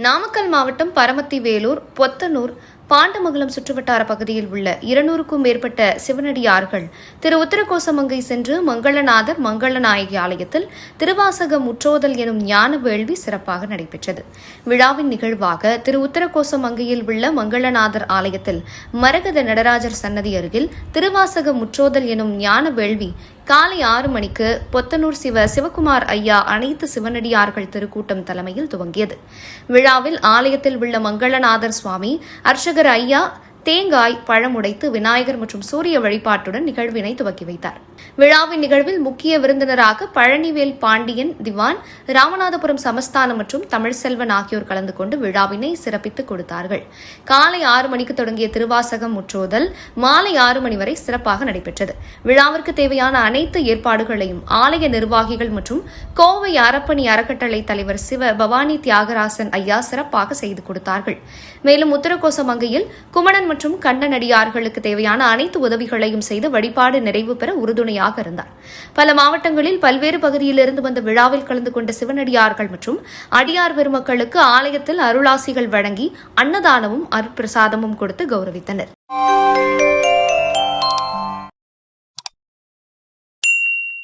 நாமக்கல் மாவட்டம் பரமத்தி வேலூர், பொத்தனூர், பாண்டமங்கலம் சுற்றுவட்டார பகுதியில் உள்ள 200க்கும் மேற்பட்ட சிவனடியார்கள் திரு உத்தரகோசமங்கை சென்று மங்களநாதர் மங்களநாயகி ஆலயத்தில் திருவாசக முற்றோதல் எனும் ஞான வேள்வி சிறப்பாக நடைபெற்றது. விழாவின் நிகழ்வாக திரு உத்தரகோசமங்கையில் உள்ள மங்களநாதர் ஆலயத்தில் மரகத நடராஜர் சன்னதி அருகில் திருவாசக முற்றோதல் எனும் ஞான வேள்வி காலை 6 மணிக்கு பொத்தனூர் சிவகுமார் ஐயா அனைத்து சிவனடியார்கள் திருக்கூட்டம் தலைமையில் துவங்கியது. விழாவில் ஆலயத்தில் உள்ள மங்களநாதர் சுவாமி அர்ச்சகர் ஐயா தேங்காய், பழம் உடைத்து விநாயகர் மற்றும் சூரிய வழிபாட்டுடன் நிகழ்வினை துவக்கி வைத்தார். விழாவின் நிகழ்வில் முக்கிய விருந்தினராக பழனிவேல் பாண்டியன் திவான், ராமநாதபுரம் சமஸ்தானம் மற்றும் தமிழ்செல்வன் ஆகியோர் கலந்து கொண்டு விழாவினை சிறப்பித்துக் கொடுத்தார்கள். காலை 6 மணிக்கு தொடங்கிய திருவாசகம் முற்றோதல் மாலை 6 மணி வரை சிறப்பாக நடைபெற்றது. விழாவிற்கு தேவையான அனைத்து ஏற்பாடுகளையும் ஆலய நிர்வாகிகள் மற்றும் கோவை அரப்பணி அறக்கட்டளை தலைவர் சிவ பவானி தியாகராசன் ஐயா சிறப்பாக செய்து கொடுத்தார்கள். மேலும் உத்தரகோசமங்கையில் குமணன் மற்றும் கண்ணனடியார்களுக்கு தேவையான அனைத்து உதவிகளையும் செய்து வழிபாடு நிறைவு பெற உறுதுணையாக இருந்தார். பல மாவட்டங்களில் பல்வேறு பகுதியிலிருந்து வந்த விழாவில் கலந்து கொண்ட சிவனடியார்கள் மற்றும் அடியார் பெருமக்களுக்கு ஆலயத்தில் அருளாசிகள் வழங்கி அன்னதானமும் அருட்பிரசாதமும் கொடுத்து கௌரவித்தனர்.